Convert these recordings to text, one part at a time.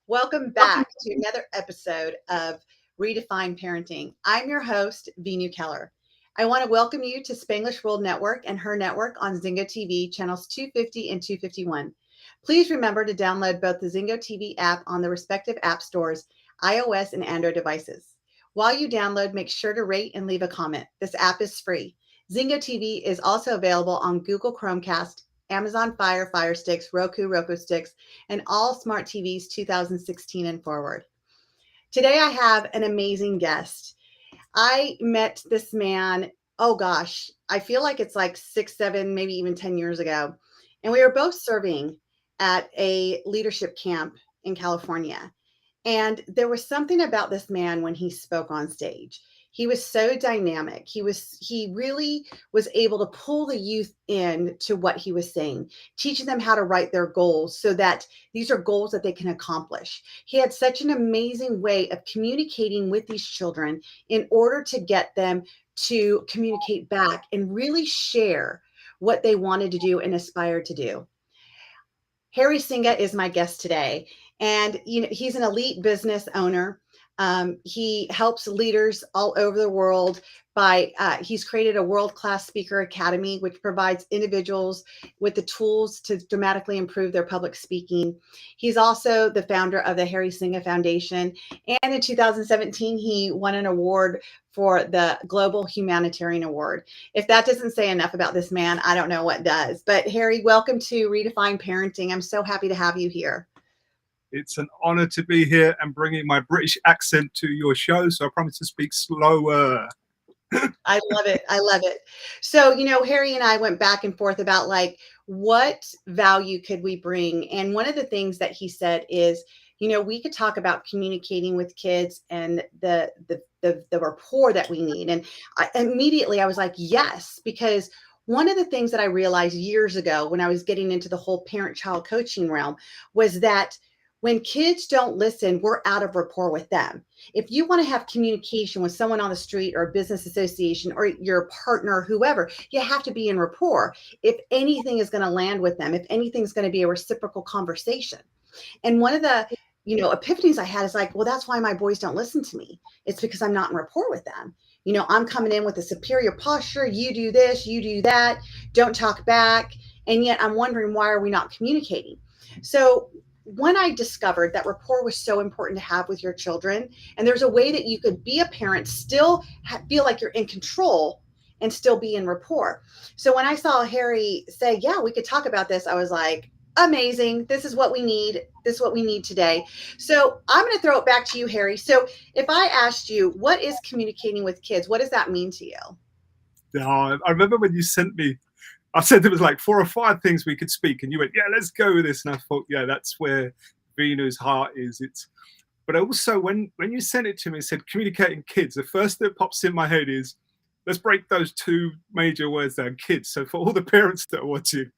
Welcome back to another episode of Redefine Parenting. I'm your host, Veenu Keller. I want to welcome you to Spanglish World Network and H.E.R Network on Zingo TV, channels 250 and 251. Please remember to download both the Zingo TV app on the respective app stores, iOS and Android devices. While you download, make sure to rate and leave a comment. This app is free. Zingo TV is also available on Google Chromecast, Amazon Fire Sticks, Roku Sticks, and all smart TVs 2016 and forward. Today I have an amazing guest. I met this man, oh gosh, I feel like it's like 6, 7, maybe even 10 years ago. And we were both serving at a leadership camp in California. And there was something about this man when he spoke on stage. He was so dynamic. He really was able to pull the youth in to what he was saying, teaching them how to write their goals so that these are goals that they can accomplish. He had such an amazing way of communicating with these children in order to get them to communicate back and really share what they wanted to do and aspired to do. Harry Singha is my guest today, and he's an elite business owner. He helps leaders all over the world by he's created a world-class speaker academy, which provides individuals with the tools to dramatically improve their public speaking. He's also the founder of the Harry Singha Foundation, and in 2017 he won an award for the Global Humanitarian Award. If that doesn't say enough about this man, I don't know what does. But Harry, welcome to Redefine Parenting. I'm so happy to have you here. It's an honor to be here and bringing my British accent to your show. So I promise to speak slower. I love it. I love it. So, Harry and I went back and forth about like, what value could we bring? And one of the things that he said is, we could talk about communicating with kids and the rapport that we need. And immediately I was like, yes, because one of the things that I realized years ago when I was getting into the whole parent-child coaching realm was that when kids don't listen, we're out of rapport with them. If you want to have communication with someone on the street or a business association or your partner, whoever, you have to be in rapport. If anything is going to land with them, if anything's going to be a reciprocal conversation. And one of the, epiphanies I had is like, well, that's why my boys don't listen to me. It's because I'm not in rapport with them. I'm coming in with a superior posture. You do this, you do that, don't talk back. And yet I'm wondering, why are we not communicating? So when I discovered that rapport was so important to have with your children, and there's a way that you could be a parent, still feel like you're in control and still be in rapport. So when I saw Harry say, yeah, we could talk about this, I was like, amazing. This is what we need. This is what we need today. So I'm going to throw it back to you, Harry. So if I asked you, what is communicating with kids? What does that mean to you? I remember when you sent me, I said there was like 4 or 5 things we could speak, and you went, yeah, let's go with this. And I thought, yeah, that's where Veenu's heart is. But also when you sent it to me and said communicating kids, the first that pops in my head is, let's break those 2 major words down, kids. So for all the parents that are watching,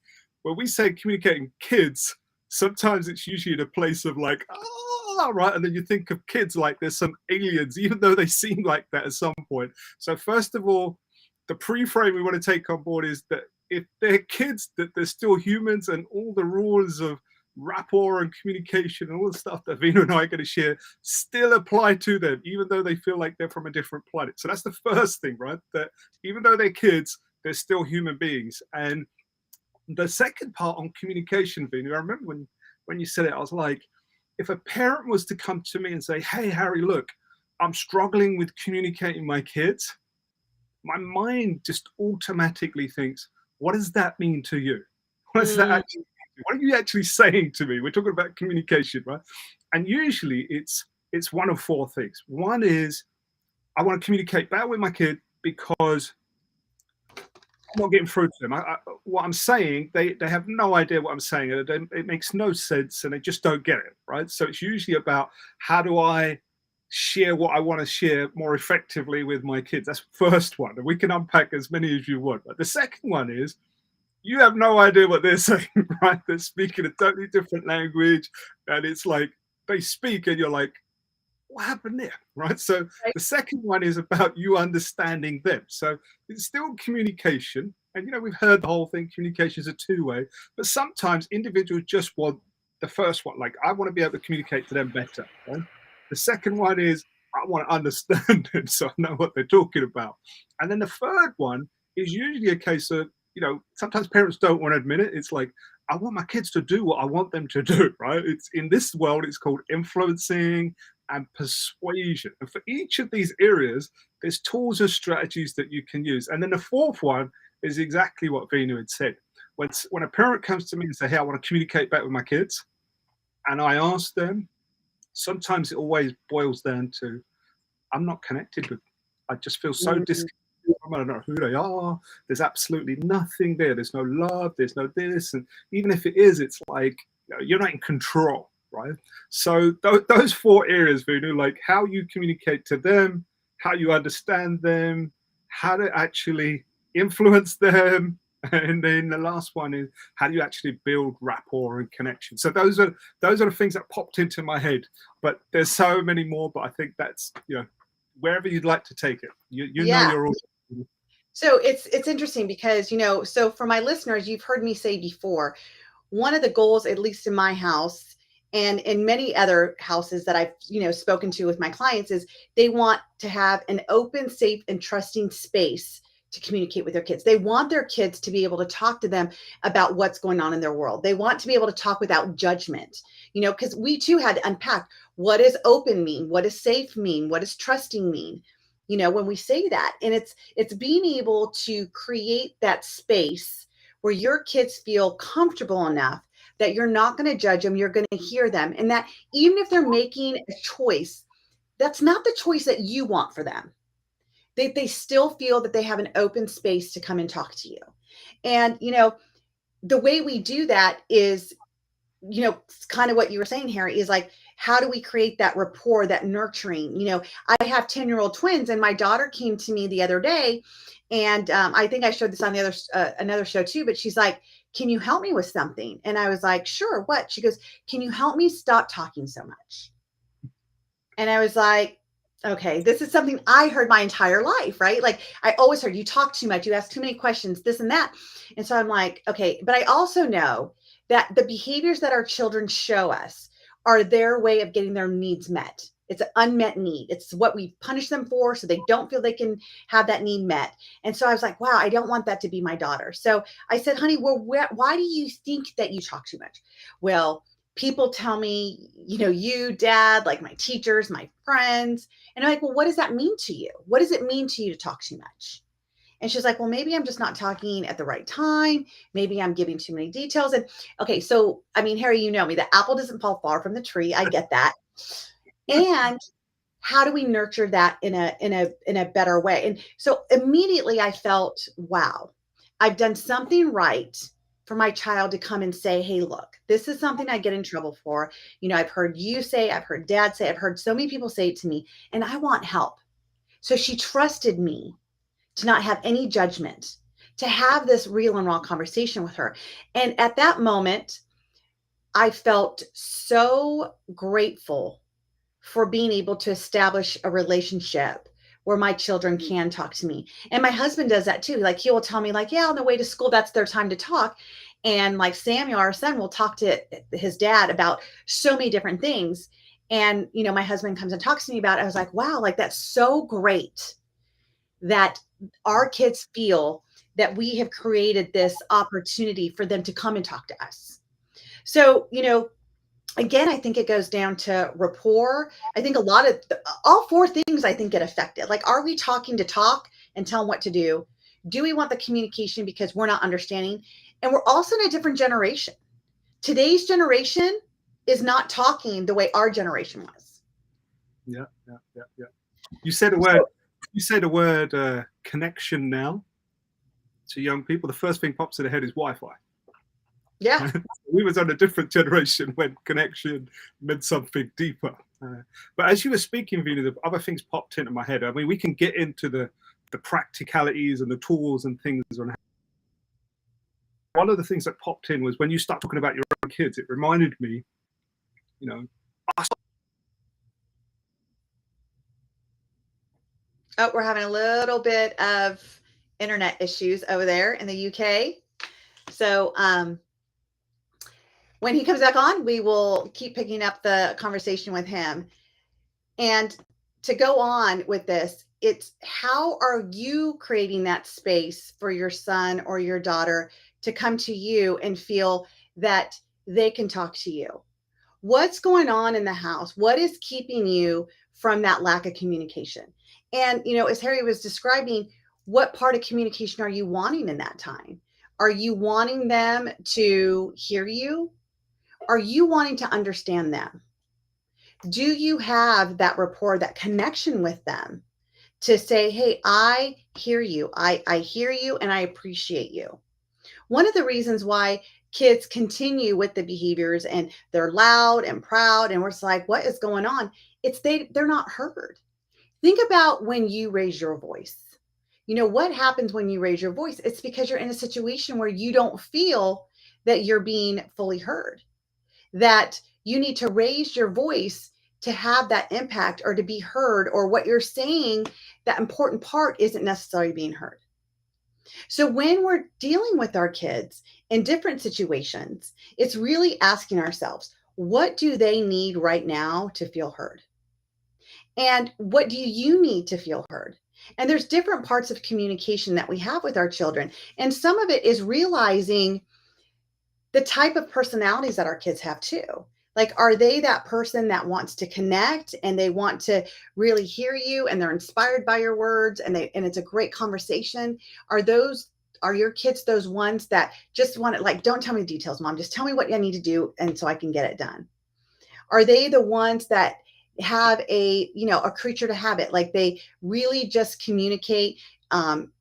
when we say communicating kids, sometimes it's usually in a place of like, oh, right. And then you think of kids like there's some aliens, even though they seem like that at some point. So first of all, the pre-frame we want to take on board is that if they're kids, that they're still humans, and all the rules of rapport and communication and all the stuff that Veenu and I are going to share still apply to them, even though they feel like they're from a different planet. So that's the first thing, right? That even though they're kids, they're still human beings. And the second part on communication, Veenu, I remember when you said it, I was like, if a parent was to come to me and say, hey, Harry, look, I'm struggling with communicating my kids, my mind just automatically thinks, what does that mean to you? What does that actually mean? What are you actually saying to me? We're talking about communication, right? And usually it's one of 4 things. One is, I want to communicate back with my kid because I'm not getting through to them. What I'm saying, they have no idea what I'm saying. It makes no sense, and they just don't get it, right? So it's usually about, how do I share what I want to share more effectively with my kids? That's the first one, and we can unpack as many as you want. But the second one is, you have no idea what they're saying, right? They're speaking a totally different language, and it's like they speak and you're like, what happened there, right? So the second one is about you understanding them. So it's still communication, and we've heard the whole thing, communication is a 2-way, but sometimes individuals just want the first one. Like, I want to be able to communicate to them better. Right? The second one is I want to understand them so I know what they're talking about. And then the third one is usually a case of, sometimes parents don't want to admit it. It's like, I want my kids to do what I want them to do, right? It's in this world, it's called influencing and persuasion. And for each of these areas, there's tools and strategies that you can use. And then the fourth one is exactly what Veenu had said. When a parent comes to me and say, hey, I want to communicate better with my kids, and I ask them, sometimes it always boils down to, I'm not connected with them. I just feel so Mm, disconnected. I don't know who they are. There's absolutely nothing there. There's no love. There's no this. And even if it is, it's like, you're not in control, right? So those four areas, Veenu, like how you communicate to them, how you understand them, how to actually influence them, and then the last one is how do you actually build rapport and connection. So those are the things that popped into my head. But there's so many more. But I think that's wherever you'd like to take it. You know yeah. you're all. So it's interesting because, so for my listeners, you've heard me say before, one of the goals, at least in my house and in many other houses that I've, spoken to with my clients, is they want to have an open, safe, and trusting space to communicate with their kids. They want their kids to be able to talk to them about what's going on in their world. They want to be able to talk without judgment, because we too had to unpack, what does open mean? What does safe mean? What does trusting mean? When we say that, and it's being able to create that space where your kids feel comfortable enough that you're not going to judge them, you're going to hear them, and that even if they're making a choice, that's not the choice that you want for them. They still feel that they have an open space to come and talk to you. And, the way we do that is, kind of what you were saying, Harry, is like, how do we create that rapport, that nurturing? I have 10-year-old twins, and my daughter came to me the other day, and I think I showed this on the other another show too. But she's like, "Can you help me with something?" And I was like, "Sure." What? She goes, "Can you help me stop talking so much?" And I was like, okay, this is something I heard my entire life, right? Like, I always heard, you talk too much, you ask too many questions, this and that. And so I'm like, okay, but I also know that the behaviors that our children show us are their way of getting their needs met. It's an unmet need. It's what we punish them for so they don't feel they can have that need met. And so I was like, wow, I don't want that to be my daughter. So I said, honey, well, why do you think that you talk too much? Well, people tell me, you, dad, like my teachers, my friends. And I'm like, well, what does that mean to you? What does it mean to you to talk too much? And she's like, well, maybe I'm just not talking at the right time. Maybe I'm giving too many details. And okay, so I mean, Harry, you know me, the apple doesn't fall far from the tree. I get that. And how do we nurture that in a better way? And so immediately I felt, wow, I've done something right for my child to come and say, hey, look, this is something I get in trouble for. I've heard you say, I've heard dad say, I've heard so many people say it to me, and I want help. So she trusted me to not have any judgment, to have this real and raw conversation with her. And at that moment, I felt so grateful for being able to establish a relationship where my children can talk to me. And my husband does that too. Like, he will tell me, like, yeah, on the way to school, that's their time to talk. And like Samuel, our son, will talk to his dad about so many different things. And, my husband comes and talks to me about it. I was like, wow, like, that's so great that our kids feel that we have created this opportunity for them to come and talk to us. So, again, I think it goes down to rapport. I think all four things I think get affected. Like, are we talking to talk and tell them what to do? Do we want the communication because we're not understanding? And we're also in a different generation. Today's generation is not talking the way our generation was. Yeah. You said a word. You say the word connection now to young people. The first thing pops in the head is Wi-Fi. Yeah. We was on a different generation when connection meant something deeper. But as you were speaking, Veenu, the other things popped into my head. I mean, we can get into the practicalities and the tools and things on how. One of the things that popped in was when you start talking about your own kids, it reminded me, you know, Oh, we're having a little bit of internet issues over there in the UK. So, when he comes back on, we will keep picking up the conversation with him. And to go on with this, it's how are you creating that space for your son or your daughter to come to you and feel that they can talk to you? What's going on in the house? What is keeping you from that lack of communication? And, as Harry was describing, what part of communication are you wanting in that time? Are you wanting them to hear you? Are you wanting to understand them? Do you have that rapport, that connection with them to say, hey, I hear you. I hear you and I appreciate you. One of the reasons why kids continue with the behaviors and they're loud and proud and we're just like, what is going on? It's they're not heard. Think about when you raise your voice. What happens when you raise your voice? It's because you're in a situation where you don't feel that you're being fully heard, that you need to raise your voice to have that impact or to be heard, or what you're saying, that important part isn't necessarily being heard. So when we're dealing with our kids in different situations, it's really asking ourselves, what do they need right now to feel heard? And what do you need to feel heard? And there's different parts of communication that we have with our children. And some of it is realizing the type of personalities that our kids have too. Like, are they that person that wants to connect and they want to really hear you and they're inspired by your words and it's a great conversation? Are your kids those ones that just want to, like, don't tell me the details, mom, just tell me what I need to do and so I can get it done? Are they the ones that have a creature to habit, like they really just communicate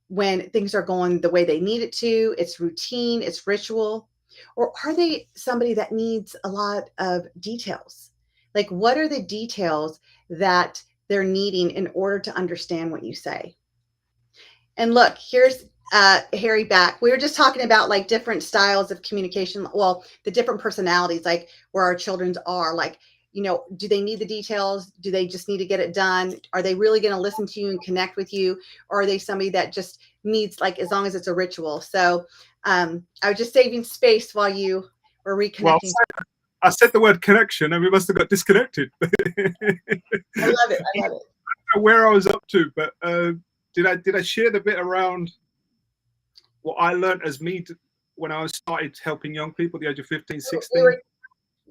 when things are going the way they need it to, it's routine, it's ritual? Or are they somebody that needs a lot of details? Like, what are the details that they're needing in order to understand what you say? And look, here's Harry back. We were just talking about like different styles of communication. Well, the different personalities, like where our children's are. Like, do they need the details? Do they just need to get it done? Are they really going to listen to you and connect with you? Or are they somebody that just needs, like, as long as it's a ritual? So I was just saving space while you were Well, reconnecting. I said the word connection and we must have got disconnected. I love it. I love it. Where I was up to, but did I share the bit around what I learned as when I started helping young people at the age of 15, 16?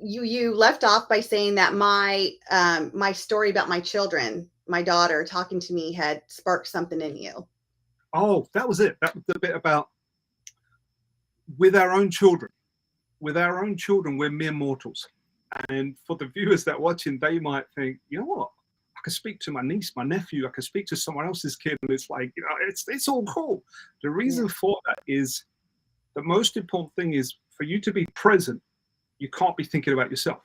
You left off by saying that my story about my children, my daughter talking to me, had sparked something in you. Oh, that was it. That was the bit about with our own children. With our own children, we're mere mortals. And for the viewers that are watching, they might think, you know what? I can speak to my niece, my nephew. I can speak to someone else's kid, and it's like, it's all cool. The reason for that is the most important thing is for you to be present. You can't be thinking about yourself.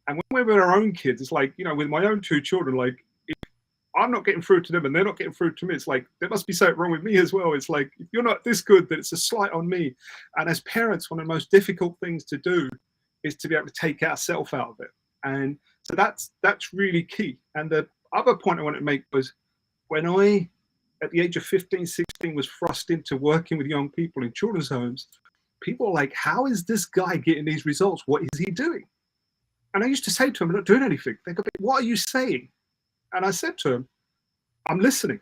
And when we're with our own kids, it's like, with my own two children, like, if I'm not getting through to them and they're not getting through to me, it's like, there must be something wrong with me as well. It's like, if you're not this good, then it's a slight on me. And as parents, one of the most difficult things to do is to be able to take ourselves out of it. And so that's really key. And the other point I wanted to make was when I, at the age of 15, 16, was thrust into working with young people in children's homes, people are like, how is this guy getting these results? What is he doing? And I used to say to him, I'm not doing anything. They go, what are you saying? And I said to him, I'm listening.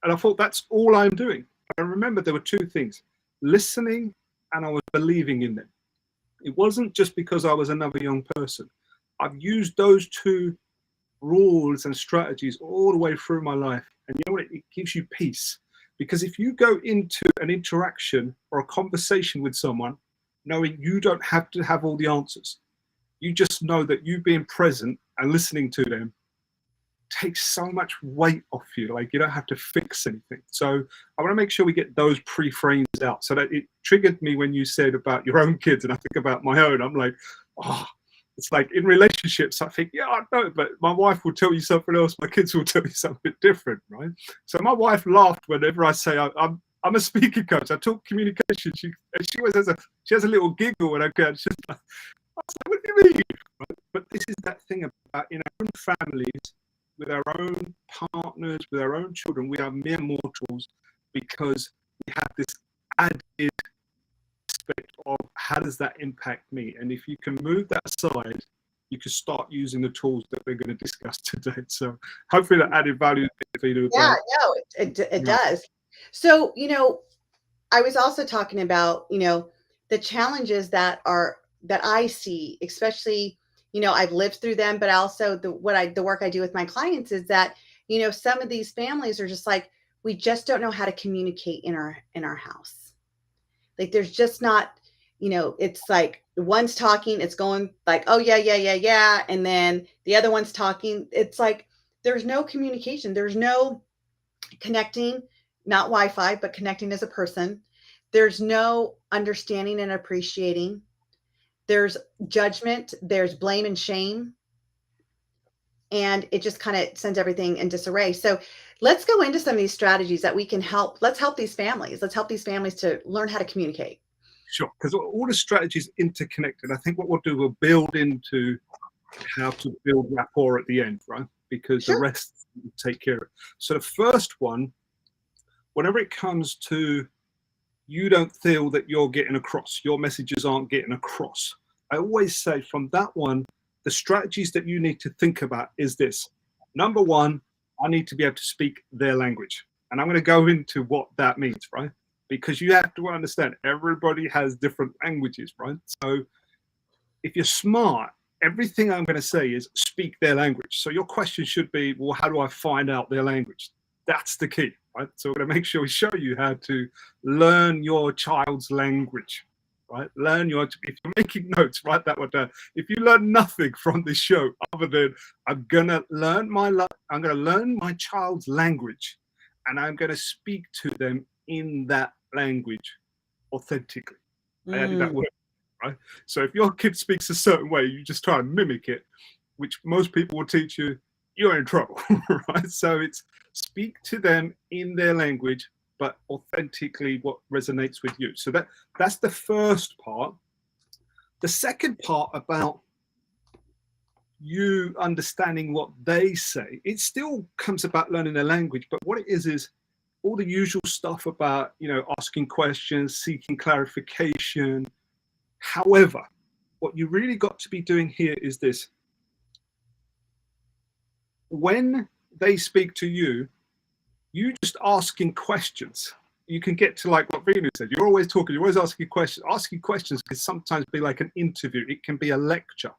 And I thought, that's all I'm doing. I remember there were two things, listening and I was believing in them. It wasn't just because I was another young person. I've used those two rules and strategies all the way through my life. And you know what? It gives you peace. Because if you go into an interaction or a conversation with someone knowing you don't have to have all the answers, you just know that you being present and listening to them takes so much weight off you. Like, you don't have to fix anything. So I want to make sure we get those pre-frames out. So that it triggered me when you said about your own kids, and I think about my own. I'm like, oh, it's like in relationships, I think, yeah, I know, but my wife will tell you something else. My kids will tell you something different, right? So my wife laughed whenever I say I'm a speaking coach. I talk communication. She always has a little giggle when I go. She's like, what do you mean? Right? But this is that thing about in our own families, with our own partners, with our own children, we are mere mortals because we have this added aspect of how does that impact me? And if you can move that aside, you can start using the tools that we're going to discuss today. So hopefully that added value for you. Yeah, no, it does. So, I was also talking about, the challenges that I see, especially, I've lived through them, but also the work I do with my clients is that, some of these families are just like, we just don't know how to communicate in our house. Like there's just not, it's like one's talking, it's going like, oh yeah, yeah, yeah, yeah. And then the other one's talking. It's like there's no communication. There's no connecting, not Wi-Fi, but connecting as a person. There's no understanding and appreciating. There's judgment, there's blame and shame. And it just kind of sends everything in disarray. So let's go into some of these strategies that we can help. Let's help these families. Let's help these families to learn how to communicate. Sure, because all the strategies interconnected. I think what we'll do, we'll build into how to build rapport at the end, right? Because the rest will take care of it. So the first one, whenever it comes to you don't feel that you're getting across, your messages aren't getting across, I always say from that one, the strategies that you need to think about is this. Number one, I need to be able to speak their language. And I'm going to go into what that means, right? Because you have to understand everybody has different languages, right? So if you're smart, everything I'm going to say is speak their language. So your question should be, well, how do I find out their language? That's the key, right? So we're going to make sure we show you how to learn your child's language, right? If you're making notes, write that one down. If you learn nothing from this show other than I'm going to learn my child's language, and I'm going to speak to them in that language authentically. I added that word. Right? So if your kid speaks a certain way, you just try and mimic it, which most people will teach you, you're in trouble, right? So it's speak to them in their language, but authentically what resonates with you. So that's the first part. The second part about you understanding what they say, it still comes about learning their language, but what it is all the usual stuff about, asking questions, seeking clarification. However, what you really got to be doing here is this. When they speak to you, you just asking questions. You can get to like what Veenu said. You're always talking, you're always asking questions. Asking questions can sometimes be like an interview. It can be a lecture.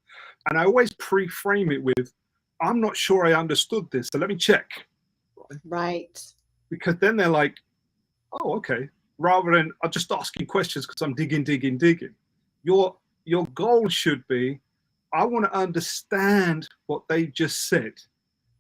And I always pre-frame it with, I'm not sure I understood this, so let me check. Right. Because then they're like, oh, okay. Rather than I'm just asking questions because I'm digging. Your goal should be, I want to understand what they just said.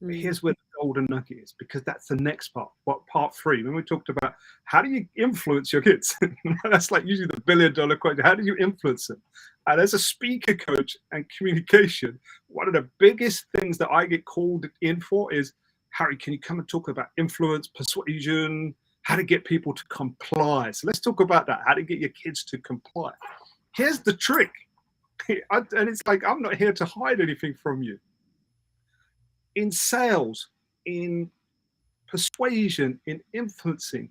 But here's where the golden nugget is, because that's the next part, part 3. When we talked about how do you influence your kids? That's like usually the $1 billion question. How do you influence them? And as a speaker coach and communication, one of the biggest things that I get called in for is, Harry, can you come and talk about influence, persuasion, how to get people to comply? So let's talk about that, how to get your kids to comply. Here's the trick. And it's like, I'm not here to hide anything from you. In sales, in persuasion, in influencing,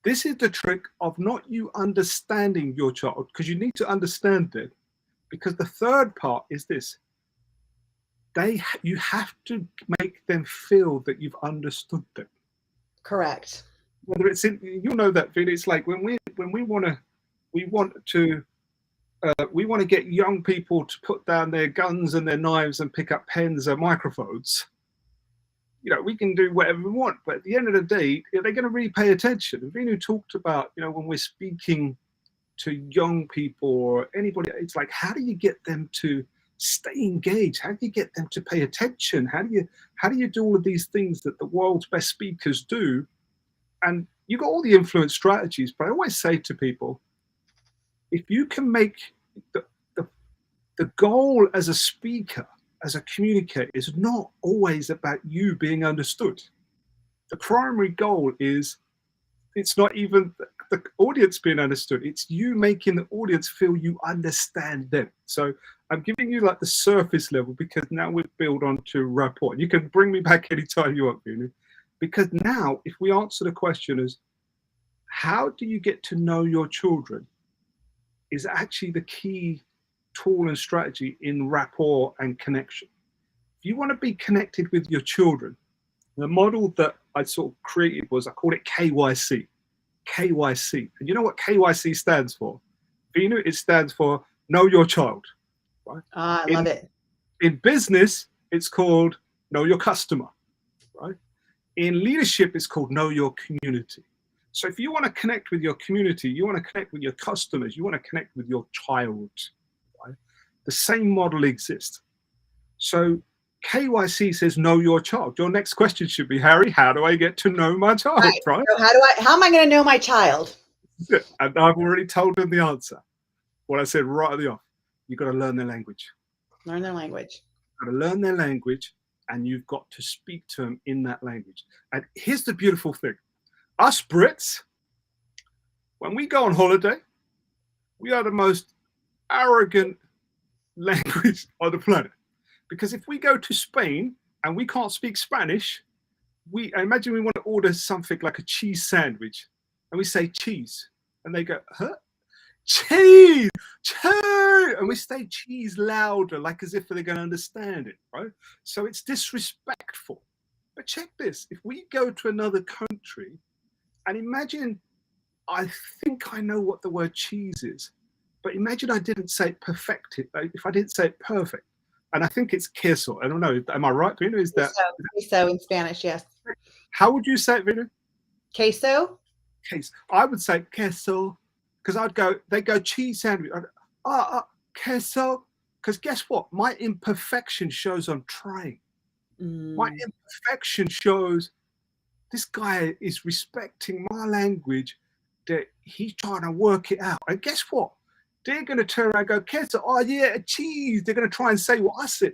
this is the trick of not you understanding your child, because you need to understand it. Because the third part is this. You have to make them feel that you've understood them. Correct. Whether it's in, you know that, Veenu, it's like when we want to get young people to put down their guns and their knives and pick up pens and microphones. We can do whatever we want, but at the end of the day, they're going to really pay attention. And Veenu talked about, when we're speaking to young people or anybody, it's like, how do you get them to stay engaged? How do you get them to pay attention? How do you do all of these things that the world's best speakers do? And you got all the influence strategies, but I always say to people, if you can make the goal as a speaker, as a communicator, is not always about you being understood. The primary goal is, it's not even the audience being understood. It's you making the audience feel you understand them. So I'm giving you like the surface level, because now we've built onto rapport. You can bring me back anytime you want, Veenu. Because now, if we answer the question as, how do you get to know your children? is actually the key tool and strategy in rapport and connection. If you want to be connected with your children, the model that I sort of created was, I called it KYC. KYC. And you know what KYC stands for? Veenu, it stands for Know Your Child. Right? I love it. In business, it's called Know Your Customer. Right? In leadership, it's called Know Your Community. So if you want to connect with your community, you want to connect with your customers, you want to connect with your child, right? The same model exists. So KYC says know your child. Your next question should be, Harry, how do I get to know my child, right? So how am I going to know my child? And I've already told them the answer. What I said right at the off. You've got to learn their language. Learn their language. You've got to learn their language, and you've got to speak to them in that language. And here's the beautiful thing. Us Brits, when we go on holiday, we are the most arrogant language on the planet. Because if we go to Spain and we can't speak Spanish, I imagine we want to order something like a cheese sandwich, and we say cheese, and they go, huh? Cheese, cheese, and we say cheese louder, like as if they're going to understand it, right? So it's disrespectful. But check this: if we go to another country, and imagine, I think I know what the word cheese is, but imagine I didn't say it perfected. If I didn't say it perfect, and I think it's queso. I don't know. Am I right, Veenu? Is that queso in Spanish? Yes. How would you say it, Veenu? Queso. Queso. I would say queso, because they go cheese sandwich. Queso. Because guess what? My imperfection shows I'm trying. My imperfection shows this guy is respecting my language, that he's trying to work it out. And guess what? They're going to turn around and go, queso, oh yeah, cheese. They're going to try and say what I said.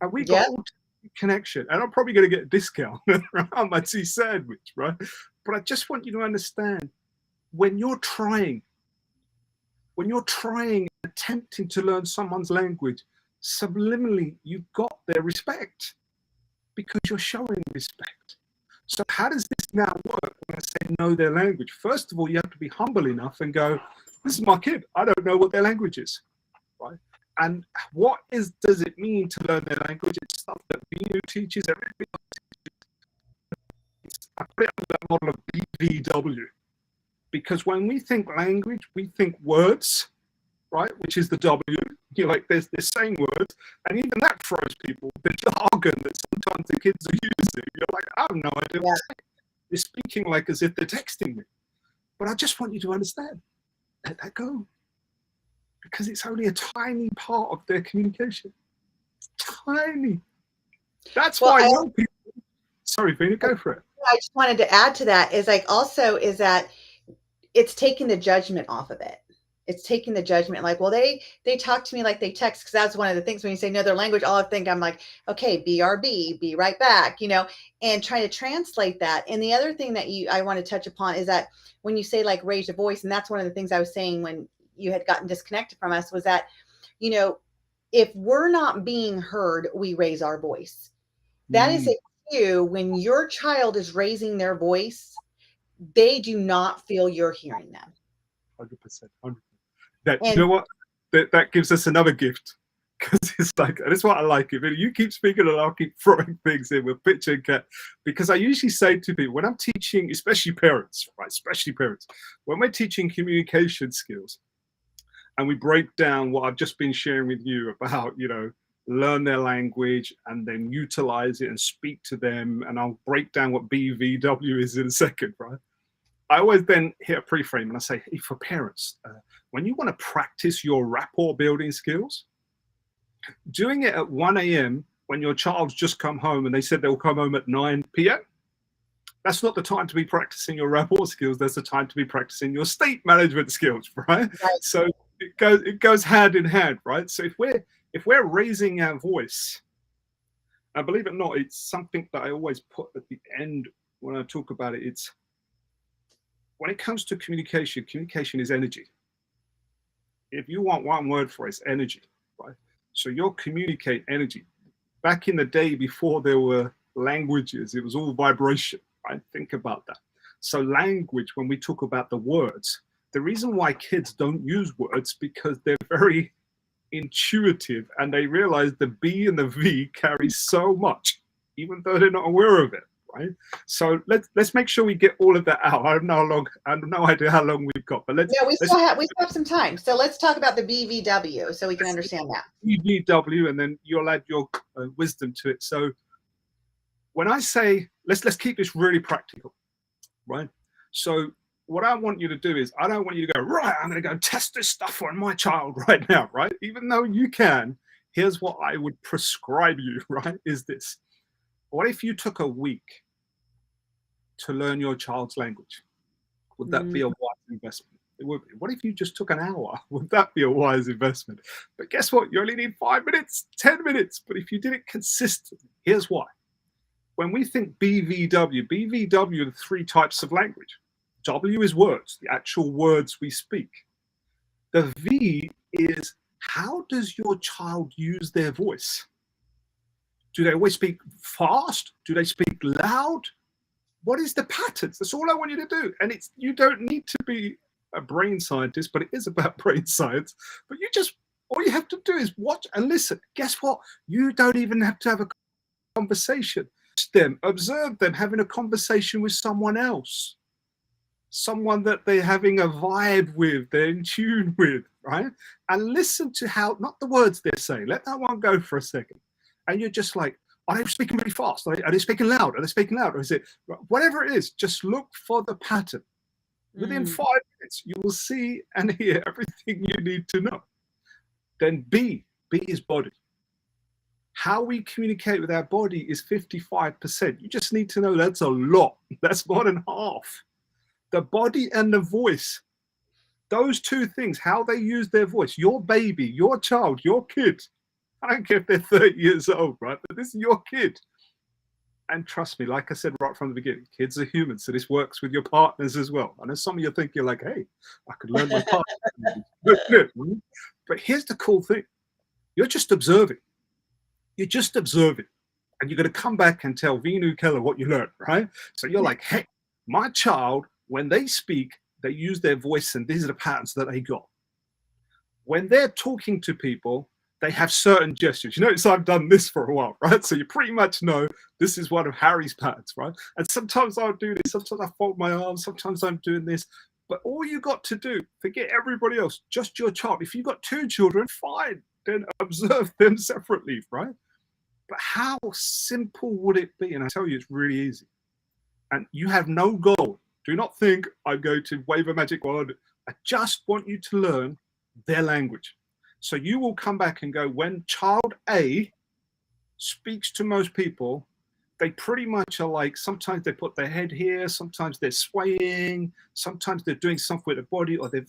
And we got all connection. And I'm probably going to get a discount on my cheese sandwich, right? But I just want you to understand, when you're trying, attempting to learn someone's language, subliminally, you've got their respect because you're showing respect. So how does this now work when I say know their language? First of all, you have to be humble enough and go, this is my kid. I don't know what their language is, right? And what does it mean to learn their language? It's stuff that Veenu teaches, everybody teaches. I put it under that model of BVW. Because when we think language, we think words, right? Which is the W. You're like, they're saying words. And even that throws people. The jargon that sometimes the kids are using. You're like, I have no idea what they're saying. They're speaking like as if they're texting me. But I just want you to understand. Let that go. Because it's only a tiny part of their communication. It's tiny. That's why young people... Sorry, Veenu, go for it. I just wanted to add to that is that it's taking the judgment off of it. It's taking the judgment, like, well, they talk to me like they text, because that's one of the things when you say know their language, all I think I'm like, okay, BRB, be right back, and trying to translate that. And the other thing that I want to touch upon is that when you say like raise your voice, and that's one of the things I was saying when you had gotten disconnected from us, was that, if we're not being heard, we raise our voice. That is a cue when your child is raising their voice, they do not feel you're hearing them. 100%. You know what? That gives us another gift, because it's like, that's what I like. If you keep speaking and I'll keep throwing things in with pitch and cat, because I usually say to people when I'm teaching, especially parents, right? Especially parents, when we're teaching communication skills, and we break down what I've just been sharing with you about, learn their language and then utilize it and speak to them. And I'll break down what BVW is in a second, right? I always then hit a pre-frame and I say, hey, for parents, when you want to practice your rapport building skills, doing it at 1 a.m. when your child's just come home and they said they'll come home at 9 p.m., that's not the time to be practicing your rapport skills. That's the time to be practicing your state management skills, right? So it goes hand in hand, right? So if we're raising our voice, and believe it or not, it's something that I always put at the end when I talk about it. It's, when it comes to communication, communication is energy. If you want one word for it, it's energy, right? So you'll communicate energy. Back in the day before there were languages, it was all vibration, right? Think about that. So language, when we talk about the words, The reason why kids don't use words because they're very intuitive and they realize the B and the V carry so much, even though they're not aware of it, right? So let's make sure we get all of that out. I have no idea how long we've got, but let's still have some time. So let's talk about the BVW so we can understand that. BVW, and then you'll add your wisdom to it. So when I say let's keep this really practical, right? So what I want you to do is, I don't want you to go, right, I'm going to go test this stuff on my child right now, right? Even though you can, here's what I would prescribe you, right? Is this. What if you took a week to learn your child's language? Would that be a wise investment? It would be. What if you just took an hour? Would that be a wise investment? But guess what? You only need 5 minutes, 10 minutes. But if you did it consistently, here's why. When we think BVW are the 3 types of language. W is words, the actual words we speak. The V is, how does your child use their voice? Do they always speak fast? Do they speak loud? What is the patterns? That's all I want you to do. And you don't need to be a brain scientist, but it is about brain science. But all you have to do is watch and listen. Guess what? You don't even have to have a conversation. Observe them having a conversation with someone else. Someone that they're having a vibe with, they're in tune with, right? And listen to how, not the words they're saying, let that one go for a second. And you're just like, are they speaking really fast? Are they speaking loud? Are they speaking loud? Or is it, whatever it is, just look for the pattern. Within 5 minutes, you will see and hear everything you need to know. Then B is body. How we communicate with our body is 55%. You just need to know that's a lot. That's more than half. The body and the voice, those 2 things, how they use their voice, your baby, your child, your kid, I don't care if they're 30 years old, right? But this is your kid. And trust me, like I said right from the beginning, kids are human. So this works with your partners as well. I know some of you think you're like, hey, I could learn my partner. But here's the cool thing. You're just observing. You're just observing. And you're going to come back and tell Veenu, Keller what you learned, right? So you're like, hey, my child, when they speak, they use their voice and these are the patterns that they got. When they're talking to people, they have certain gestures. You notice I've done this for a while, right? So you pretty much know this is one of Harry's patterns, right? And sometimes I'll do this, sometimes I fold my arms, sometimes I'm doing this. But all you got to do, forget everybody else, just your child. If you've got 2 children, fine, then observe them separately, right? But how simple would it be? And I tell you, it's really easy. And you have no goal. Do not think I'm going to wave a magic wand. I just want you to learn their language. So you will come back and go, when child A speaks to most people, they pretty much are like, sometimes they put their head here, sometimes they're swaying, sometimes they're doing something with their body, or they're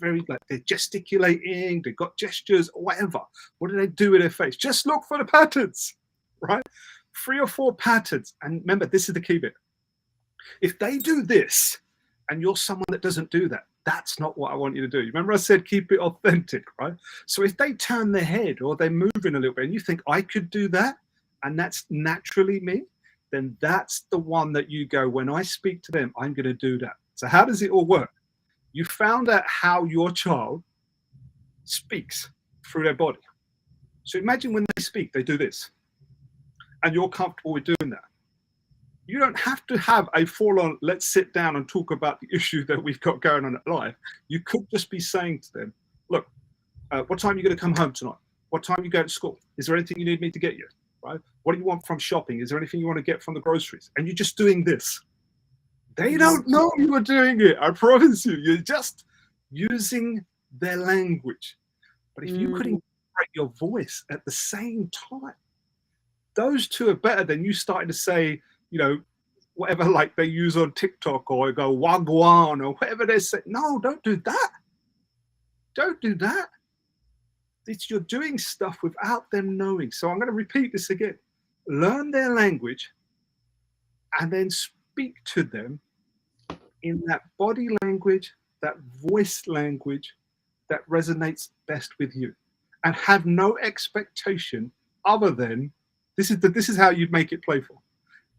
they're gesticulating, they've got gestures, or whatever. What do they do with their face? Just look for the patterns, right? 3 or 4 patterns. And remember, this is the key bit. If they do this and you're someone that doesn't do that, that's not what I want you to do. Remember I said keep it authentic, right? So if they turn their head or they're moving a little bit and you think I could do that and that's naturally me, then that's the one that you go, when I speak to them, I'm going to do that. So how does it all work? You found out how your child speaks through their body. So imagine when they speak, they do this. And you're comfortable with doing that. You don't have to have a full-on, let's sit down and talk about the issue that we've got going on at life. You could just be saying to them, look, what time are you going to come home tonight? What time are you going to school? Is there anything you need me to get you? Right? What do you want from shopping? Is there anything you want to get from the groceries? And you're just doing this. They don't know you are doing it. I promise you. You're just using their language. But if you could incorporate your voice at the same time, those 2 are better than you starting to say, you know, whatever like they use on TikTok or go wagwan or whatever they say. No, don't do that. Don't do that. You're doing stuff without them knowing. So I'm going to repeat this again. Learn their language and then speak to them in that body language, that voice language that resonates best with you. And have no expectation other than, this is how you make it playful.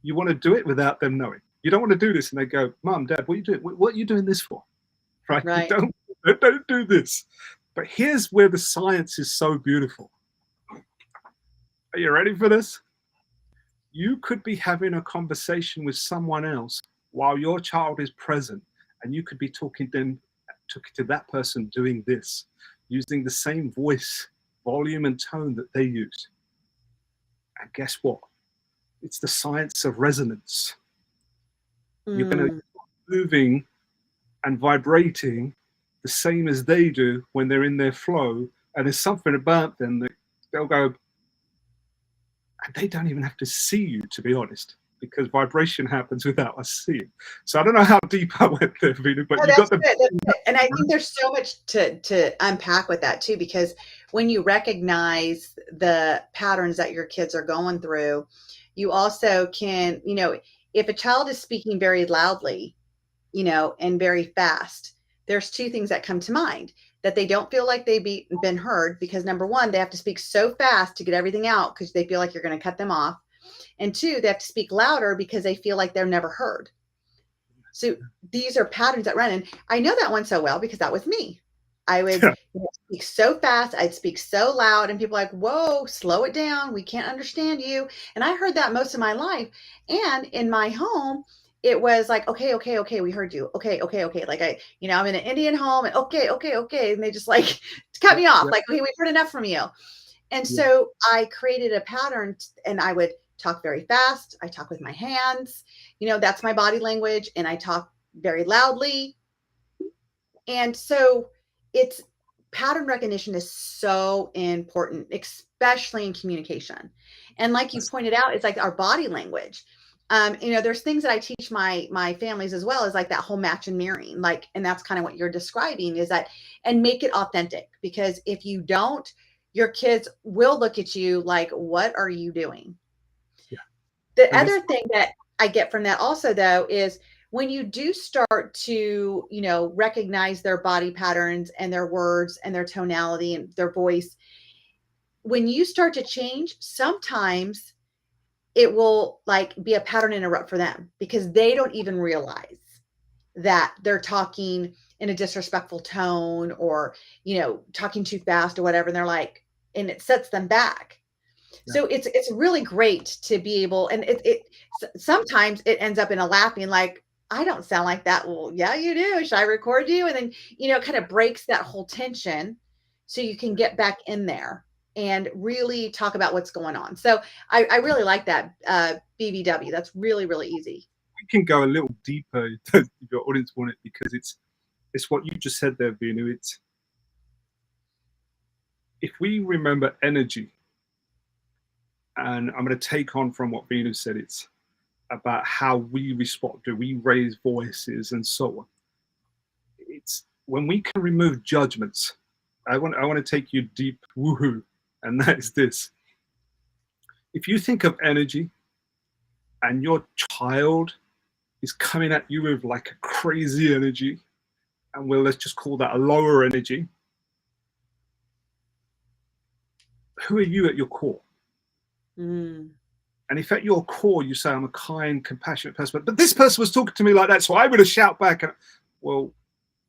You want to do it without them knowing. You don't want to do this and they go, Mom, Dad, what are you doing? What are you doing this for? Right? You don't Don't do this. But here's where the science is so beautiful. Are you ready for this? You could be having a conversation with someone else while your child is present, and you could be talking to that person doing this, using the same voice, volume, and tone that they use. And guess what? It's the science of resonance. You're going to Mm. be moving and vibrating the same as they do when they're in their flow. And there's something about them that they'll go, and they don't even have to see you, to be honest, because vibration happens without us seeing. So I don't know how deep I went there, Veenu, but No, you got that's the. good. That's good. And I think there's so much to unpack with that too, because when you recognize the patterns that your kids are going through, you also can, if a child is speaking very loudly, and very fast, there's two things that come to mind: that they don't feel like they've been heard because number one, they have to speak so fast to get everything out because they feel like you're going to cut them off. And two, they have to speak louder because they feel like they're never heard. So these are patterns that run. And I know that one so well because that was me. I would speak so fast, I'd speak so loud, and people are like, whoa, slow it down. We can't understand you. And I heard that most of my life. And in my home, it was like, okay, okay, okay, we heard you. Okay, okay, okay. Like I'm in an Indian home and okay, okay, okay. And they just like cut me off. Yeah, Like, okay, we've heard enough from you. And yeah, so I created a pattern and I would talk very fast. I talk with my hands, that's my body language. And I talk very loudly. And so it's pattern recognition is so important, especially in communication. And like you that's, pointed out, it's like our body language. There's things that I teach my families as well, as like that whole match and mirroring, like, and that's kind of what you're describing is that, and make it authentic, because if you don't, your kids will look at you like, what are you doing? yeah. The And this, other thing that I get from that also, though, is when you do start to, recognize their body patterns and their words and their tonality and their voice, when you start to change, sometimes it will like be a pattern interrupt for them because they don't even realize that they're talking in a disrespectful tone or, talking too fast or whatever. And they're like, and it sets them back. yeah, So it's really great to be able, and it sometimes it ends up in a laughing, like, I don't sound like that. Well, yeah, you do. Should I record you? And then, it kind of breaks that whole tension so you can get back in there and really talk about what's going on. So I really like that BBW. That's really, really easy. we can go a little deeper if your audience want it, because it's what you just said there, Veenu. It's if we remember energy, and I'm going to take on from what Veenu said, it's about how we respond. Do we raise voices and so on? It's when we can remove judgments. I want to take you deep, woohoo, and that is this. If you think of energy and your child is coming at you with like a crazy energy, and let's just call that a lower energy, who are you at your core? Mm. And if at your core you say, I'm a kind, compassionate person, but this person was talking to me like that, so I'm going to shout back. Well,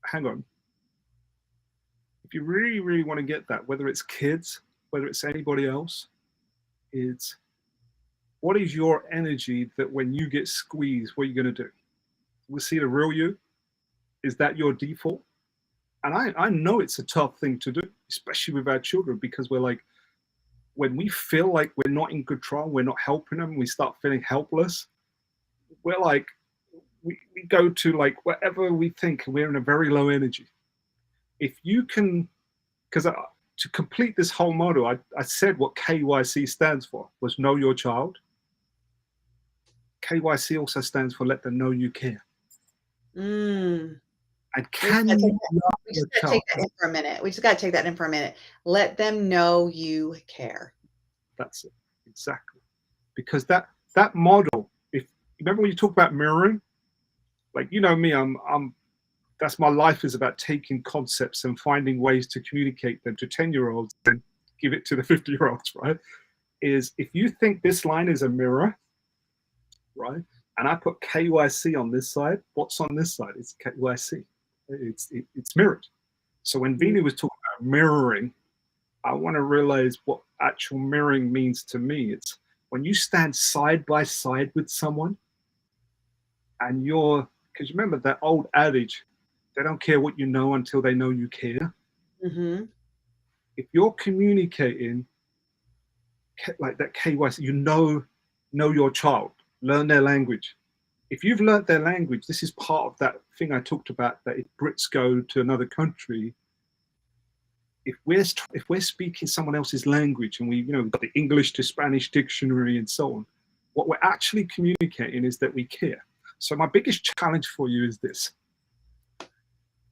hang on. If you really, really want to get that, whether it's kids, whether it's anybody else, it's what is your energy that when you get squeezed, what are you going to do? We'll see the real you. Is that your default? And I know it's a tough thing to do, especially with our children, because we're like, when we feel like we're not in control, we're not helping them, we start feeling helpless. We're like, we go to like whatever we think, we're in a very low energy. If you can, because to complete this whole model, I said what KYC stands for was know your child. KYC also stands for let them know you care. Mm. And We just can gotta take you that, love we your just gotta child? take that in for a minute. We just gotta take that in for a minute. Let them know you care. That's it. Exactly. Because that model, if remember when you talk about mirroring, like you know me, I'm that's my life is about taking concepts and finding ways to communicate them to 10-year-olds and give it to the 50-year-olds, right? Is if you think this line is a mirror, right? And I put KYC on this side, what's on this side? It's KYC. It's mirrored. So when Mm. Veenu was talking about mirroring, I want to realize what actual mirroring means to me. It's when you stand side by side with someone and because remember that old adage, they don't care what you know until they know you care. Mm-hmm. If you're communicating like that KYC, know your child, learn their language. If you've learnt their language, this is part of that thing I talked about, that if Brits go to another country, if we're speaking someone else's language, and we've got the English to Spanish dictionary and so on, what we're actually communicating is that we care. So my biggest challenge for you is this: do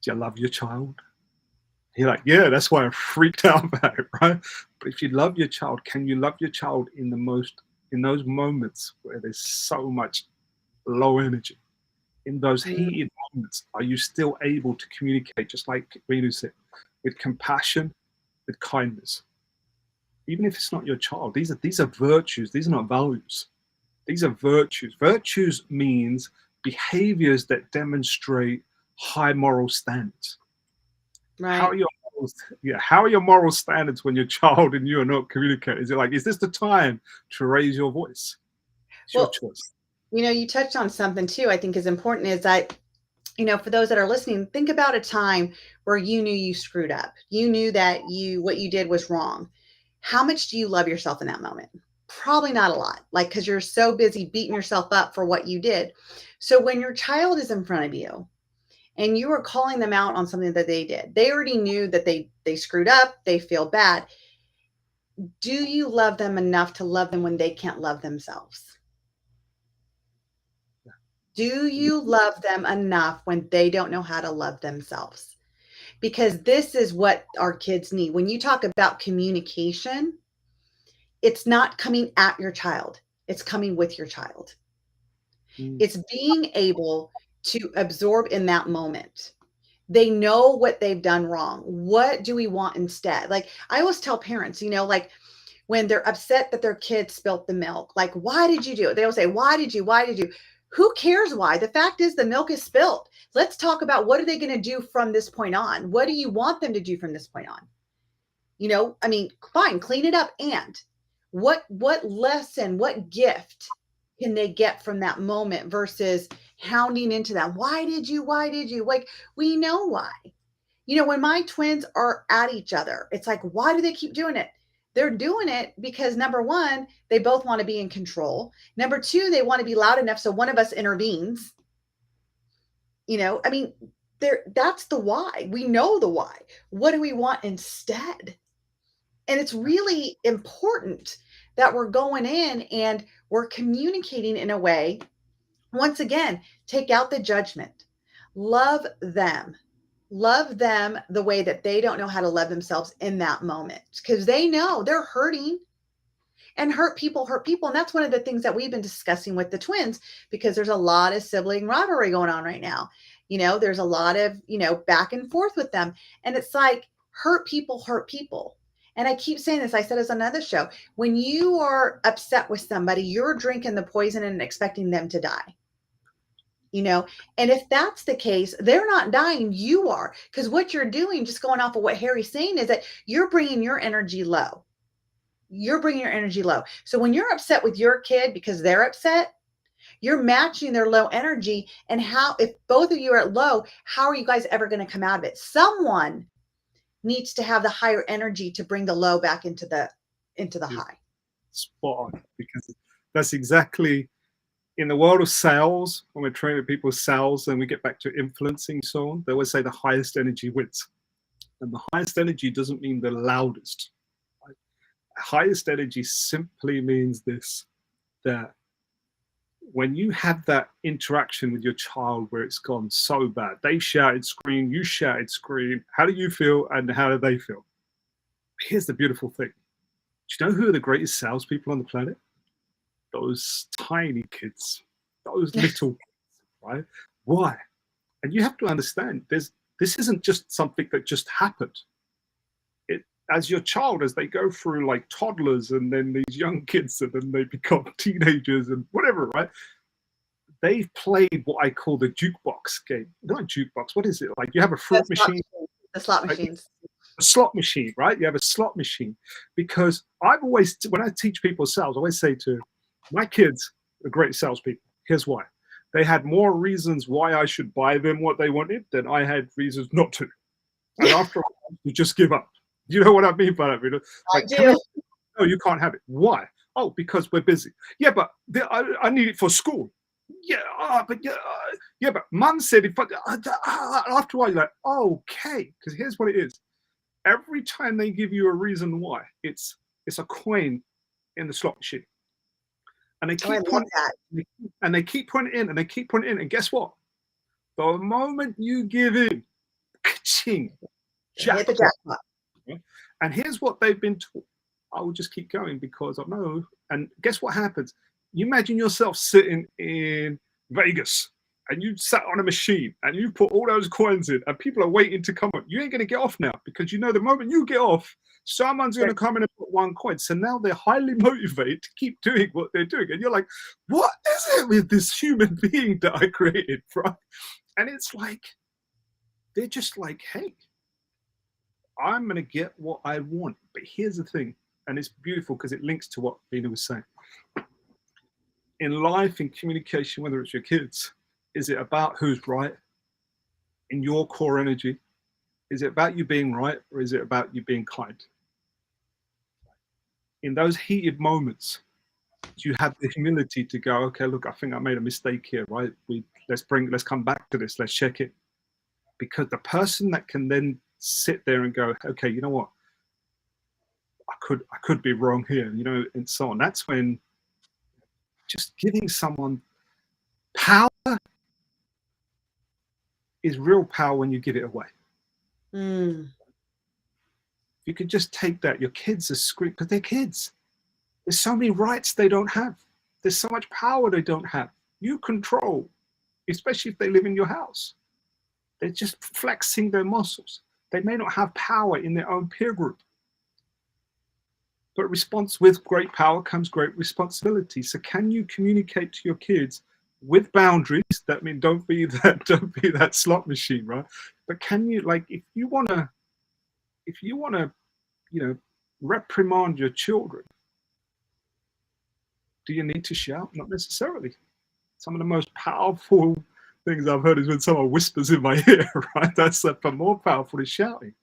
you love your child? You're like, yeah, that's why I'm freaked out about it, right? But if you love your child, can you love your child in those moments where there's so much low energy? In those heated moments, are you still able to communicate, just like Veenu said, with compassion, with kindness? Even if it's not your child, these are virtues. These are not values. These are virtues. Virtues means behaviors that demonstrate high moral standards. How are Right. your morals, yeah, how are your moral standards when your child and you are not communicating? Is it like, is this the time to raise your voice? It's your Well, choice. you touched on something too, I think is important, is that, for those that are listening, think about a time where you knew you screwed up. You knew that what you did was wrong. How much do you love yourself in that moment? Probably not a lot, like, because you're so busy beating yourself up for what you did. So when your child is in front of you and you are calling them out on something that they did, they already knew that they screwed up, they feel bad. Do you love them enough to love them when they can't love themselves? Do you love them enough when they don't know how to love themselves? Because this is what our kids need. When you talk about communication, it's not coming at your child, it's coming with your child. Mm. It's being able to absorb in that moment. They know what they've done wrong. What do we want instead? Like, I always tell parents, like, when they're upset that their kid spilt the milk, like, why did you do it? They'll say, why did you? Who cares why? The fact is the milk is spilt. Let's talk about, what are they going to do from this point on? What do you want them to do from this point on? I mean, fine, clean it up. And what lesson, what gift can they get from that moment versus hounding into them? Why did you? Why did you? Like, we know why. When my twins are at each other, it's like, why do they keep doing it? They're doing it because, number one, they both want to be in control. Number two, they want to be loud enough so one of us intervenes. I mean, that's the why. We know the why. What do we want instead? And it's really important that we're going in and we're communicating in a way, once again, take out the judgment. Love them. Love them the way that they don't know how to love themselves in that moment, because they know they're hurting, and hurt people hurt people. And that's one of the things that we've been discussing with the twins, because there's a lot of sibling rivalry going on right now. There's a lot of, back and forth with them. And it's like, hurt people hurt people. And I keep saying this, I said this on another show. When you are upset with somebody, you're drinking the poison and expecting them to die. And if that's the case, they're not dying, you are. Because what you're doing, just going off of what Harry's saying, is that you're bringing your energy low. You're bringing your energy low. So when you're upset with your kid because they're upset, you're matching their low energy. And if both of you are at low, how are you guys ever going to come out of it? Someone needs to have the higher energy to bring the low back into the Is high. spot on, because that's exactly in the world of sales. When we're training people's sales and we get back to influencing, so on, they always say the highest energy wins. And the highest energy doesn't mean the loudest. Right? Highest energy simply means this: that when you have that interaction with your child where it's gone so bad, they shouted, screamed, you shouted, screamed, how do you feel and how do they feel? Here's the beautiful thing. Do you know who are the greatest salespeople on the planet? Those tiny kids, those little kids, right? Why? And you have to understand, this isn't just something that just happened. It, as your child, as they go through like toddlers and then these young kids and then they become teenagers and whatever, right? They've played what I call the jukebox game. Not a jukebox. What is it? Like, you have a fruit That's not machine. The slot Like, machines. a slot machine, right? You have a slot machine. Because I've always, when I teach people sales, I always say to my kids, are great salespeople. Here's why. They had more reasons why I should buy them what they wanted than I had reasons not to. And after a while, you just give up. You know what I mean by that? You know? I Like, come here. do. No, you can't have it. Why? Oh, because we're busy. Yeah, but I need it for school. Yeah, yeah, but mum said if after a while, you're like, okay, because here's what it is. Every time they give you a reason why, it's a coin in the slot machine, and they Oh, I keep love pointing, that. and they keep pointing in, and they keep pointing in, and guess what? The moment you give in, ka-ching, Hit the jackpot. jackpot. And here's what they've been taught. I will just keep going because I know. And guess what happens? You imagine yourself sitting in Vegas and you sat on a machine and you put all those coins in and people are waiting to come up. You ain't going to get off now because you know the moment you get off, someone's going to come in and put one coin. So now they're highly motivated to keep doing what they're doing. And you're like, what is it with this human being that I created, right? And it's like, they're just like, hey, I'm going to get what I want. But here's the thing, and it's beautiful because it links to what Veenu was saying. In life, in communication, whether it's your kids, is it about who's right in your core energy? Is it about you being right or is it about you being kind? In those heated moments, you have the humility to go, okay, look, I think I made a mistake here, right? Let's come back to this, let's check it. Because the person that can then sit there and go, okay, you know what? I could be wrong here, you know, and so on. That's when just giving someone power is real power when you give it away. Mm. You could just take that. Your kids are screaming because they're kids. There's so many rights they don't have. There's so much power they don't have. You control, especially if they live in your house. They're just flexing their muscles. They may not have power in their own peer group. But with great power comes great responsibility. So can you communicate to your kids with boundaries? That mean don't be that slot machine, right? But can you, like, if you wanna, you know, reprimand your children, do you need to shout? Not necessarily. Some of the most powerful things I've heard is when someone whispers in my ear, right? That's more powerful than shouting.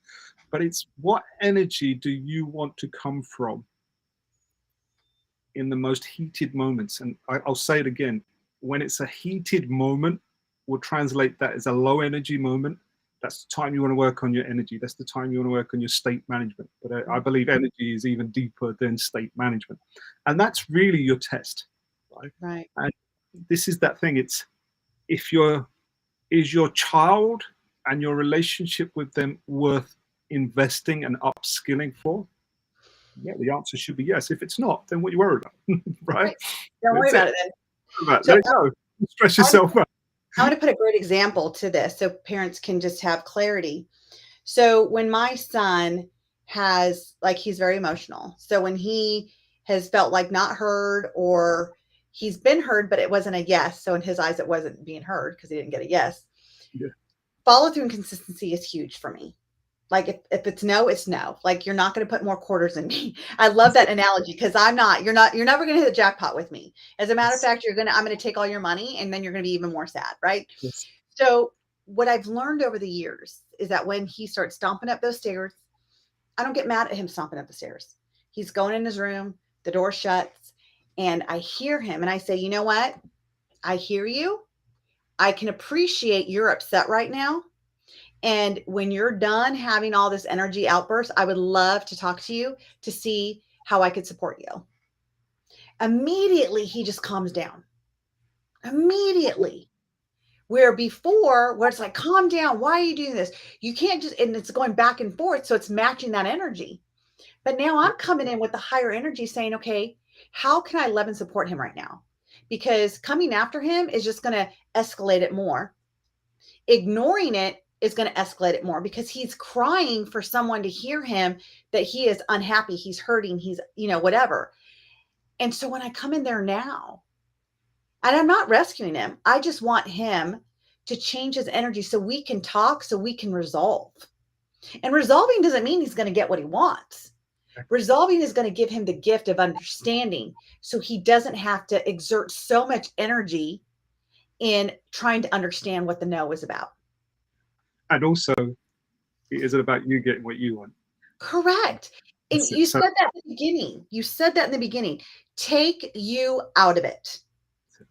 But it's what energy do you want to come from in the most heated moments? And I'll say it again. When it's a heated moment, we'll translate that as a low energy moment. That's the time you want to work on your energy. That's the time you want to work on your state management. But I believe energy is even deeper than state management. And that's really your test, right? Right. And this is that thing. It's is your child and your relationship with them worth investing and upskilling for? Yeah, the answer should be yes. If it's not, then what are you worried about? Right? Right. Don't worry That's it. about it then. Let So it go. Stress I'm, yourself out. I'm going to put a great example to this so parents can just have clarity. So when my son has, like, he's very emotional. So when he has felt like not heard, or he's been heard, but it wasn't a yes. So in his eyes, it wasn't being heard because he didn't get a yes. Yeah. Follow through and consistency is huge for me. Like if it's no, it's no. Like you're not going to put more quarters in me. I love that analogy because you're never going to hit the jackpot with me. As a matter of fact, I'm going to take all your money and then you're going to be even more sad. Right. Yes. So what I've learned over the years is that when he starts stomping up those stairs, I don't get mad at him stomping up the stairs. He's going in his room, the door shuts, and I hear him and I say, you know what? I hear you. I can appreciate you're upset right now. And when you're done having all this energy outburst, I would love to talk to you to see how I could support you. Immediately, he just calms down. Immediately. Where before, where it's like, calm down. Why are you doing this? You can't just, and it's going back and forth. So it's matching that energy. But now I'm coming in with the higher energy saying, okay, how can I love and support him right now? Because coming after him is just going to escalate it more. Ignoring it is going to escalate it more because he's crying for someone to hear him that he is unhappy, he's hurting, he's, whatever. And so when I come in there now, and I'm not rescuing him, I just want him to change his energy so we can talk, so we can resolve. And resolving doesn't mean he's going to get what he wants. Resolving is going to give him the gift of understanding so he doesn't have to exert so much energy in trying to understand what the no is about. And also, it isn't about you getting what you want. Correct. And you So said that in the beginning. You said that in the beginning. Take you out of it.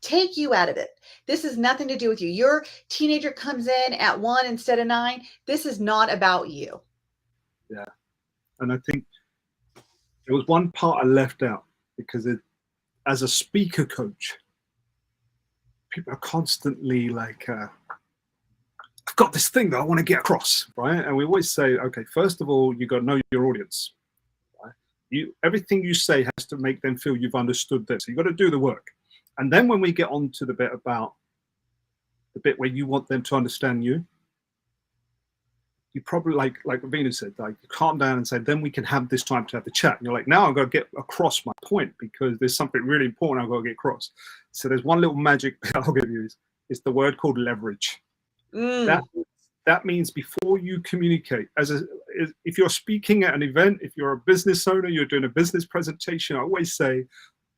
Take you out of it. This has nothing to do with you. Your teenager comes in at 1 instead of 9. This is not about you. yeah, and I think there was one part I left out because as a speaker coach, people are constantly like, I've got this thing that I want to get across, right? And we always say, okay, first of all, you got to know your audience. Right? Everything you say has to make them feel you've understood them. So you got to do the work. And then when we get on to the bit about the bit where you want them to understand you, you probably like Veenu said, like calm down and say, then we can have this time to have the chat. And you're like, now I've got to get across my point because there's something really important I've got to get across. So there's one little magic I'll give you is the word called leverage. That means before you communicate, if you're speaking at an event, if you're a business owner, you're doing a business presentation, I always say,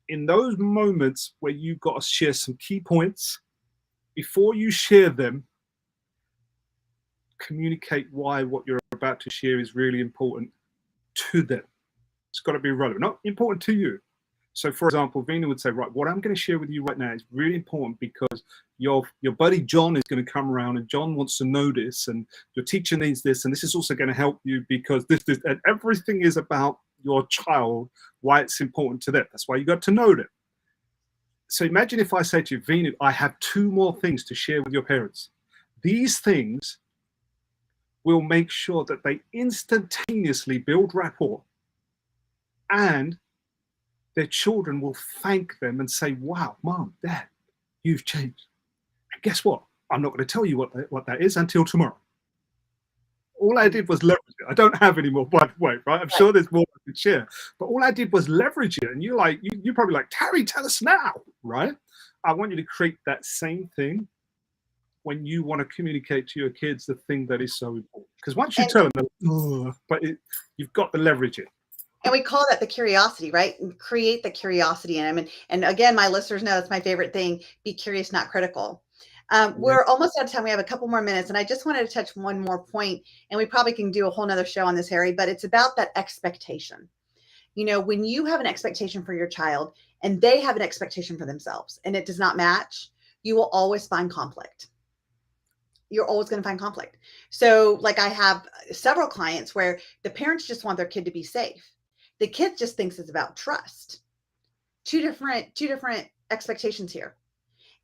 in those moments where you've got to share some key points, before you share them, communicate why what you're about to share is really important to them. It's got to be relevant, not important to you. So, for example, Veenu would say, right, what I'm going to share with you right now is really important because your buddy John is going to come around and John wants to know this and your teacher needs this and this is also going to help you because this and everything is about your child, why it's important to them. That's why you got to know them. So imagine if I say to you, Veenu, I have 2 more things to share with your parents. These things will make sure that they instantaneously build rapport and their children will thank them and say, wow, Mom, Dad, you've changed. And guess what? I'm not going to tell you what that is until tomorrow. All I did was leverage it. I don't have any more, by the way, right? I'm sure there's more I could share. But all I did was leverage it. And you're probably like, Terry, tell us now, right? I want you to create that same thing when you want to communicate to your kids the thing that is so important. Because once you tell them, you've got to leverage it. And we call that the curiosity, right? Create the curiosity in them. And again, my listeners know that's my favorite thing. Be curious, not critical. We're almost out of time. We have a couple more minutes. And I just wanted to touch one more point, and we probably can do a whole nother show on this, Harry, but it's about that expectation. You know, when you have an expectation for your child and they have an expectation for themselves and it does not match, you will always find conflict. You're always going to find conflict. So like I have several clients where the parents just want their kid to be safe. The kid just thinks it's about trust. Two different expectations here.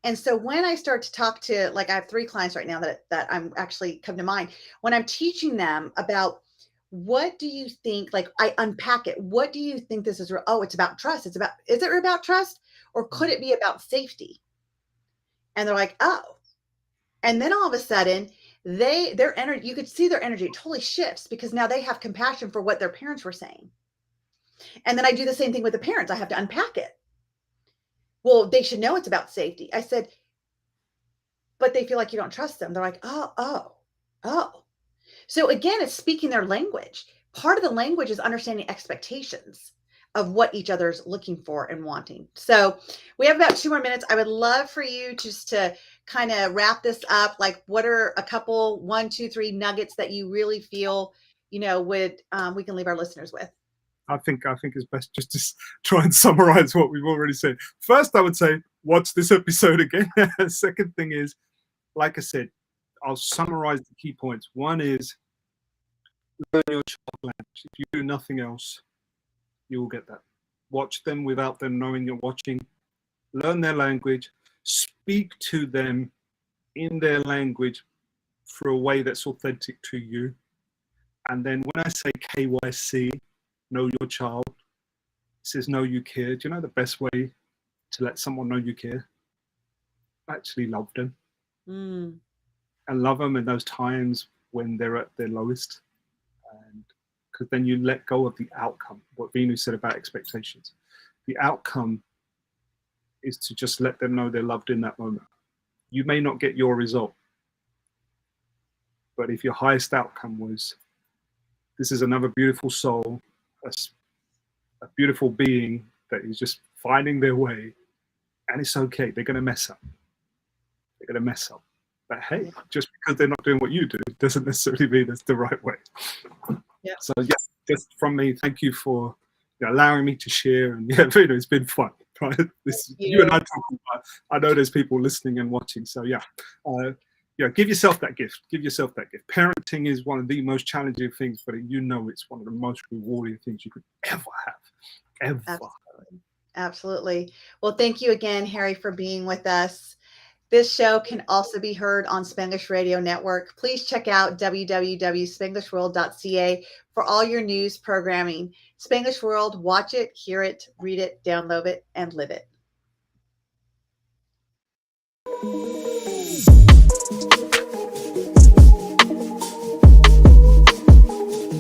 And so when I start to talk to, like I have 3 clients right now that I'm actually come to mind, when I'm teaching them about what do you think, like I unpack it. What do you think this is? Oh, it's about trust. Is it about trust or could it be about safety? And they're like, oh, and then all of a sudden their energy, you could see their energy totally shifts because now they have compassion for what their parents were saying. And then I do the same thing with the parents. I have to unpack it. Well, they should know it's about safety. I said, but they feel like you don't trust them. They're like, oh. So again, it's speaking their language. Part of the language is understanding expectations of what each other's looking for and wanting. So we have about 2 more minutes. I would love for you just to kind of wrap this up. Like, what are a couple, 1, 2, 3 nuggets that you really feel, would we can leave our listeners with? I think it's best just to try and summarize what we've already said. First, I would say, watch this episode again. Second thing is, like I said, I'll summarize the key points. One is learn your child language. If you do nothing else, you will get that. Watch them without them knowing you're watching. Learn their language. Speak to them in their language for a way that's authentic to you. And then when I say KYC, know your child, it says know you care. Do you know the best way to let someone know you care? Actually love them. And love them in those times when they're at their lowest. And because then you let go of the outcome, what Veenu said about expectations. The outcome is to just let them know they're loved in that moment. You may not get your result, but if your highest outcome was this is another beautiful soul, a beautiful being that is just finding their way, and it's okay. They're going to mess up. They're going to mess up. But hey, just because they're not doing what you do doesn't necessarily mean it's the right way. Yeah. So yes, just from me, thank you for allowing me to share. And yeah, Veenu, it's been fun. Right? You and I talking about, I know there's people listening and watching. So yeah, give yourself that gift. Give yourself that gift. Parenting is one of the most challenging things, but it's one of the most rewarding things you could ever have. Ever. Absolutely. Well, thank you again, Harry, for being with us. This show can also be heard on Spanglish Radio Network. Please check out www.spanglishworld.ca for all your news programming. Spanglish World, watch it, hear it, read it, download it, and live it.